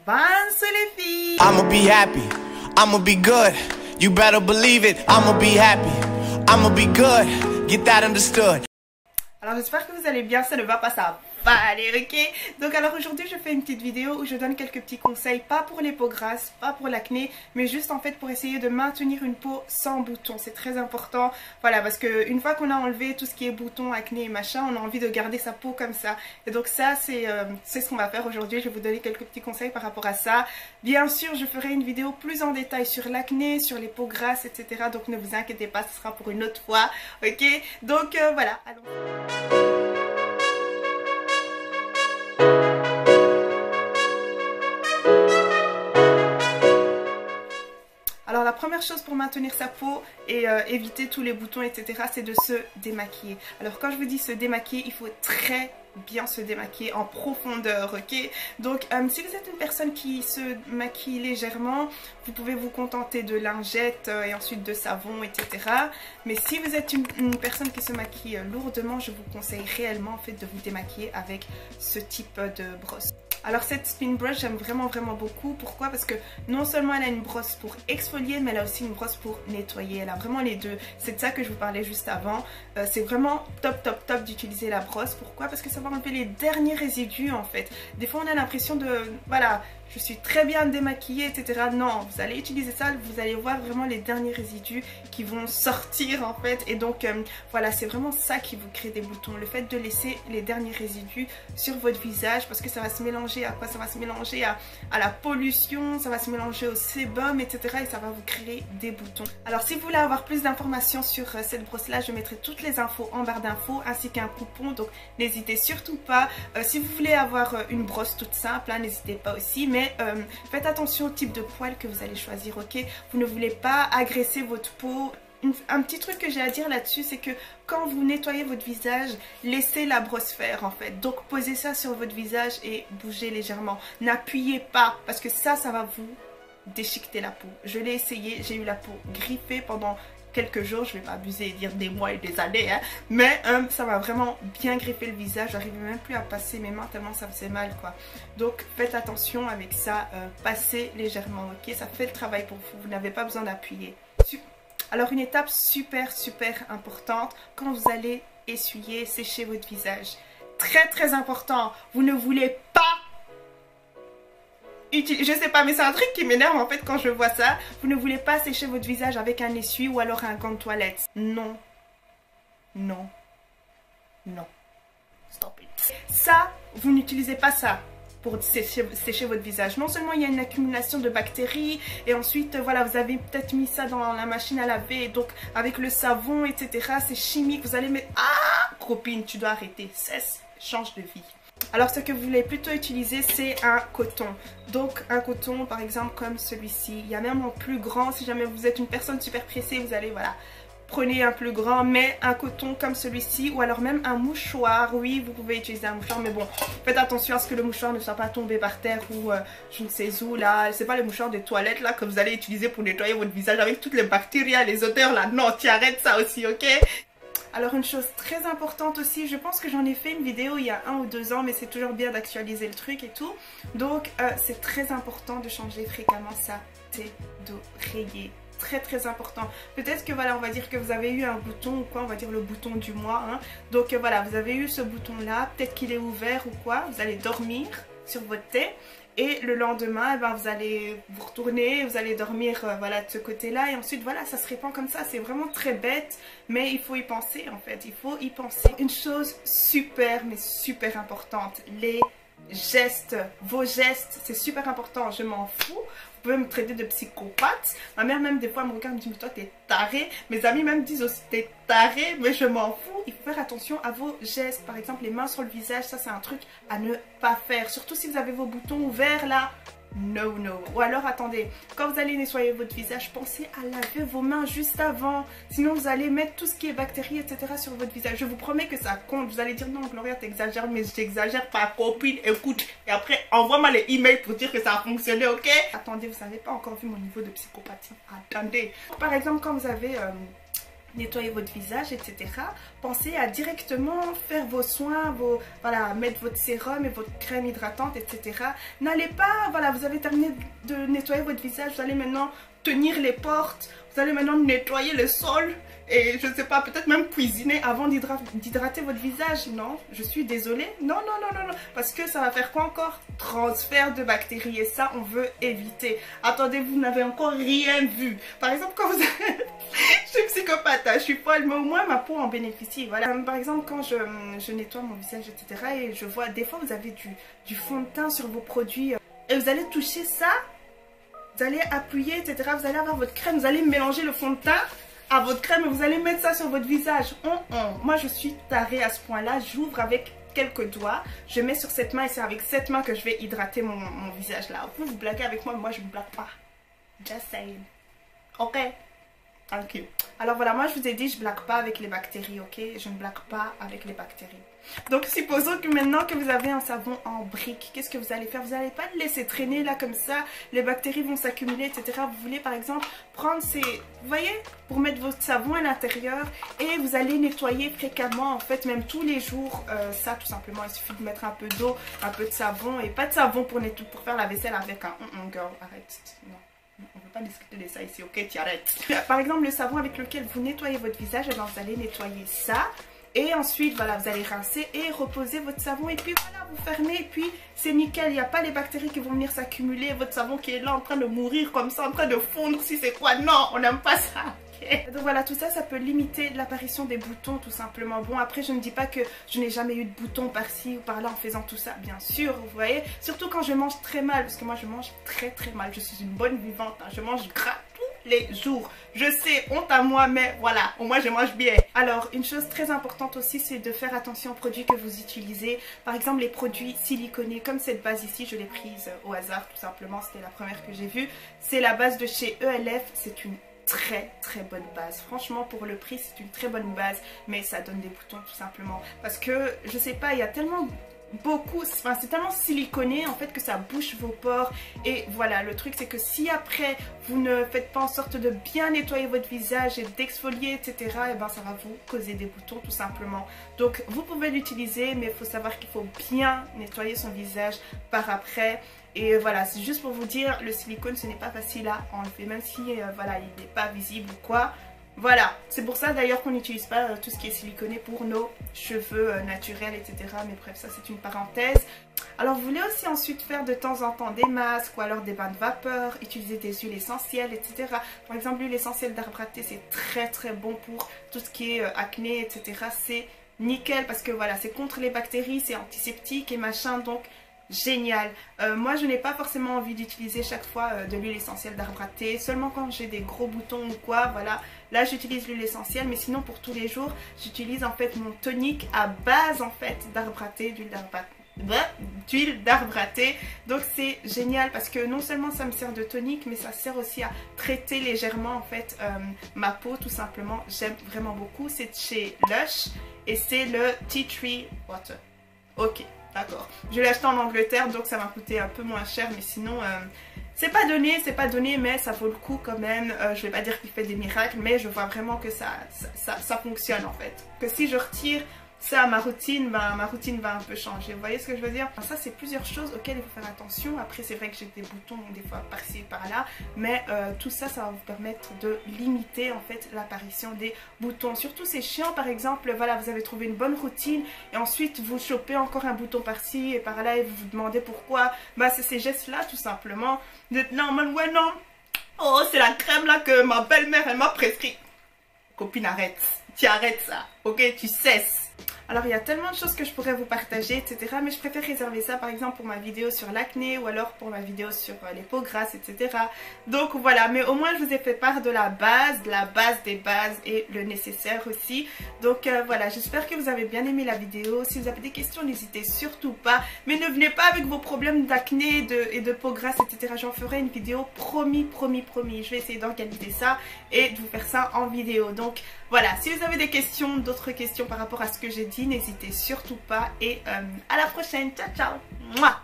Avance les filles. I'ma be happy, I'ma be good. You better believe it, I'ma be happy, I'ma be good. Get that understood. Alors j'espère que vous allez bien, ça ne va pas, ça va aller, ok? Donc alors aujourd'hui je fais une petite vidéo où je donne quelques petits conseils, pas pour les peaux grasses, pas pour l'acné, mais juste en fait pour essayer de maintenir une peau sans boutons. C'est très important, voilà, parce que une fois qu'on a enlevé tout ce qui est boutons, acné et machin, on a envie de garder sa peau comme ça. Et donc ça c'est ce qu'on va faire aujourd'hui. Je vais vous donner quelques petits conseils par rapport à ça. Bien sûr je ferai une vidéo plus en détail sur l'acné, sur les peaux grasses, etc. Donc ne vous inquiétez pas, ce sera pour une autre fois, ok? Donc voilà, allons. Alors la première chose pour maintenir sa peau et éviter tous les boutons, etc., c'est de se démaquiller. Alors quand je vous dis se démaquiller, il faut très bien se démaquiller en profondeur, ok? Donc si vous êtes une personne qui se maquille légèrement, vous pouvez vous contenter de lingettes et ensuite de savon, etc. Mais si vous êtes une personne qui se maquille lourdement, je vous conseille réellement en fait de vous démaquiller avec ce type de brosse. Alors cette spin brush j'aime vraiment beaucoup. Pourquoi? Parce que non seulement elle a une brosse pour exfolier, mais elle a aussi une brosse pour nettoyer. Elle a vraiment les deux. C'est de ça que je vous parlais juste avant. C'est vraiment top d'utiliser la brosse. Pourquoi? Parce que ça va enlever les derniers résidus en fait. Des fois on a l'impression de... voilà, je suis très bien démaquillée, etc. Non, vous allez utiliser ça, vous allez voir vraiment les derniers résidus qui vont sortir en fait. Et donc voilà, c'est vraiment ça qui vous crée des boutons. Le fait de laisser les derniers résidus sur votre visage, parce que ça va se mélanger à quoi? Ça va se mélanger à la pollution, ça va se mélanger au sébum, etc. Et ça va vous créer des boutons. Alors si vous voulez avoir plus d'informations sur cette brosse là, je mettrai toutes les infos en barre d'infos ainsi qu'un coupon. Donc n'hésitez surtout pas. Si vous voulez avoir une brosse toute simple, hein, n'hésitez pas aussi. Mais faites attention au type de poil que vous allez choisir, ok? Vous ne voulez pas agresser votre peau. Un petit truc que j'ai à dire là-dessus, c'est que quand vous nettoyez votre visage, laissez la brosse faire en fait. Donc posez ça sur votre visage et bougez légèrement. N'appuyez pas parce que ça va vous déchiqueter la peau. Je l'ai essayé, j'ai eu la peau griffée pendant quelques jours, je vais pas abuser et dire des mois et des années, hein, mais ça m'a vraiment bien griffé le visage. J'arrivais même plus à passer mes mains tellement ça faisait mal quoi. Donc faites attention avec ça, passez légèrement, ok? Ça fait le travail pour vous, vous n'avez pas besoin d'appuyer. Alors une étape super importante quand vous allez essuyer, sécher votre visage. Très important, vous ne voulez pas je sais pas, mais c'est un truc qui m'énerve en fait quand je vois ça. Vous ne voulez pas sécher votre visage avec un essuie ou alors un gant de toilette. Non. Stop it. Ça, vous n'utilisez pas ça pour sécher votre visage. Non seulement il y a une accumulation de bactéries et ensuite voilà, vous avez peut-être mis ça dans la machine à laver et donc avec le savon, etc. c'est chimique. Vous allez mettre... Ah, copine, tu dois arrêter. Cesse, change de vie. Alors ce que vous voulez plutôt utiliser, c'est un coton. Donc un coton par exemple comme celui-ci. Il y a même en plus grand, si jamais vous êtes une personne super pressée, vous allez voilà, prenez un plus grand, mais un coton comme celui-ci ou alors même un mouchoir. Oui, vous pouvez utiliser un mouchoir, mais bon, faites attention à ce que le mouchoir ne soit pas tombé par terre ou je ne sais où là. C'est pas le mouchoir des toilettes là que vous allez utiliser pour nettoyer votre visage avec toutes les bactéries, les odeurs là. Non, tu arrêtes ça aussi, ok? Alors une chose très importante aussi, je pense que j'en ai fait une vidéo il y a 1 ou 2 ans, mais c'est toujours bien d'actualiser le truc et tout. Donc c'est très important de changer fréquemment sa tête d'oreiller. Très important. Peut-être que voilà, on va dire que vous avez eu un bouton ou quoi, on va dire le bouton du mois, hein. Donc voilà, vous avez eu ce bouton là, peut-être qu'il est ouvert ou quoi, vous allez dormir sur votre tête. Et le lendemain, eh ben, vous allez vous retourner, vous allez dormir voilà, de ce côté-là. Et ensuite, voilà, ça se répand comme ça. C'est vraiment très bête, mais il faut y penser en fait. Il faut y penser. Une chose super, mais super importante. Les gestes, vos gestes, c'est super important. Je m'en fous. Vous pouvez me traiter de psychopathe. Ma mère même des fois me regarde et me dit mais toi t'es taré. Mes amis même disent aussi t'es taré, mais je m'en fous. Il faut faire attention à vos gestes. Par exemple les mains sur le visage, ça c'est un truc à ne pas faire. Surtout si vous avez vos boutons ouverts là. No. Ou alors attendez, quand vous allez nettoyer votre visage, pensez à laver vos mains juste avant. Sinon vous allez mettre tout ce qui est bactéries, etc. sur votre visage. Je vous promets que ça compte. Vous allez dire non Gloria t'exagères, mais j'exagère pas, copine, écoute. Et après envoie-moi les emails pour dire que ça a fonctionné, ok? Attendez, vous n'avez pas encore vu mon niveau de psychopathie. Attendez. Par exemple quand vous avez nettoyer votre visage, etc., pensez à directement faire vos soins, voilà, mettre votre sérum et votre crème hydratante, etc. N'allez pas, voilà, vous avez terminé de nettoyer votre visage, vous allez maintenant tenir les portes, vous allez maintenant nettoyer le sol et je ne sais pas, peut-être même cuisiner avant d'hydrater votre visage. Non, je suis désolée. Non, non, non, non, non, parce que ça va faire quoi encore? Transfert de bactéries et ça, on veut éviter. Attendez, vous n'avez encore rien vu. Par exemple, quand vous avez... je suis psychopathe, hein, je suis folle, mais au moins ma peau en bénéficie. Voilà. Par exemple, quand je nettoie mon visage, etc., et je vois, des fois, vous avez du fond de teint sur vos produits et vous allez toucher ça. Vous allez appuyer, etc. Vous allez avoir votre crème, vous allez mélanger le fond de teint à votre crème et vous allez mettre ça sur votre visage. Moi, je suis tarée à ce point-là. J'ouvre avec quelques doigts. Je mets sur cette main et c'est avec cette main que je vais hydrater mon visage là. Vous blaguez avec moi, mais moi, je ne blague pas. Just saying. Ok? Ok. Alors voilà, moi je vous ai dit, je blague pas avec les bactéries, ok? Je ne blague pas avec les bactéries. Donc supposons que maintenant que vous avez un savon en brique, qu'est-ce que vous allez faire? Vous n'allez pas le laisser traîner là comme ça, les bactéries vont s'accumuler, etc. Vous voulez par exemple prendre ces... Vous voyez? Pour mettre votre savon à l'intérieur et vous allez nettoyer fréquemment, en fait même tous les jours, ça tout simplement. Il suffit de mettre un peu d'eau, un peu de savon et pas de savon pour faire la vaisselle avec un girl, arrête, non. On ne peut pas discuter de ça ici, ok, tu arrêtes. Par exemple, le savon avec lequel vous nettoyez votre visage, eh bien, vous allez nettoyer ça. Et ensuite, voilà, vous allez rincer et reposer votre savon. Et puis voilà, vous fermez. Et puis, c'est nickel. Il n'y a pas les bactéries qui vont venir s'accumuler. Votre savon qui est là en train de mourir comme ça, en train de fondre. Si c'est quoi? Non, on n'aime pas ça. Donc voilà, tout ça, ça peut limiter l'apparition des boutons tout simplement. Bon, après, je ne dis pas que je n'ai jamais eu de boutons par-ci ou par-là en faisant tout ça, bien sûr, vous voyez. Surtout quand je mange très mal, parce que moi, je mange très très mal. Je suis une bonne vivante, hein. Je mange gras tous les jours. Je sais, honte à moi, mais voilà, au moins je mange bien. Alors, une chose très importante aussi, c'est de faire attention aux produits que vous utilisez. Par exemple, les produits siliconés, comme cette base ici, je l'ai prise au hasard, tout simplement. C'était la première que j'ai vue. C'est la base de chez ELF, c'est une très très bonne base. Franchement, pour le prix, c'est une très bonne base, mais ça donne des boutons tout simplement. Parce que, je sais pas, il y a tellement c'est tellement siliconé en fait que ça bouche vos pores. Et voilà, le truc c'est que si après vous ne faites pas en sorte de bien nettoyer votre visage et d'exfolier, etc., et ben ça va vous causer des boutons tout simplement. Donc vous pouvez l'utiliser, mais il faut savoir qu'il faut bien nettoyer son visage par après. Et voilà, c'est juste pour vous dire, le silicone ce n'est pas facile à enlever, même si voilà, il n'est pas visible ou quoi. Voilà, c'est pour ça d'ailleurs qu'on n'utilise pas tout ce qui est siliconé pour nos cheveux naturels, etc. Mais bref, ça c'est une parenthèse. Alors vous voulez aussi ensuite faire de temps en temps des masques ou alors des bains de vapeur, utiliser des huiles essentielles, etc. Par exemple, l'huile essentielle d'arbre à thé, c'est très très bon pour tout ce qui est acné, etc. C'est nickel parce que voilà, c'est contre les bactéries, c'est antiseptique et machin, donc... génial. Moi je n'ai pas forcément envie d'utiliser chaque fois de l'huile essentielle d'arbre à thé, seulement quand j'ai des gros boutons ou quoi, voilà, là j'utilise l'huile essentielle, mais sinon pour tous les jours j'utilise en fait mon tonique à base en fait d'arbre à thé, d'huile d'arbre à thé. Donc c'est génial parce que non seulement ça me sert de tonique, mais ça sert aussi à traiter légèrement en fait ma peau tout simplement. J'aime vraiment beaucoup, c'est chez Lush et c'est le Tea Tree Water. Ok, d'accord. Je l'ai acheté en Angleterre, donc ça m'a coûté un peu moins cher, mais sinon c'est pas donné, mais ça vaut le coup quand même. Je vais pas dire qu'il fait des miracles, mais je vois vraiment que ça fonctionne en fait. Que si je retire ça à ma routine, ben, ma routine va un peu changer. Vous voyez ce que je veux dire? Enfin, ça c'est plusieurs choses auxquelles il faut faire attention. Après c'est vrai que j'ai des boutons des fois par-ci par-là, mais tout ça, ça va vous permettre de limiter en fait l'apparition des boutons. Surtout c'est chiant par exemple, voilà, vous avez trouvé une bonne routine et ensuite vous chopez encore un bouton par-ci et par-là et vous vous demandez pourquoi. Bah c'est ces gestes là tout simplement. Vous êtes là en mode ouais non, oh c'est la crème là que ma belle-mère elle m'a prescrit. Copine, arrête, tu arrêtes ça, ok, tu cesses. Alors il y a tellement de choses que je pourrais vous partager, etc. Mais je préfère réserver ça par exemple pour ma vidéo sur l'acné ou alors pour ma vidéo sur les peaux grasses, etc. Donc voilà, mais au moins je vous ai fait part de la base des bases et le nécessaire aussi. Donc voilà, j'espère que vous avez bien aimé la vidéo. Si vous avez des questions, n'hésitez surtout pas. Mais ne venez pas avec vos problèmes d'acné et de peau grasse, etc. J'en ferai une vidéo, promis, promis, promis. Je vais essayer d'organiser ça et de vous faire ça en vidéo. Donc voilà, si vous avez des questions, d'autres questions par rapport à ce que j'ai dit, n'hésitez surtout pas et à la prochaine. Ciao ciao. Mouah.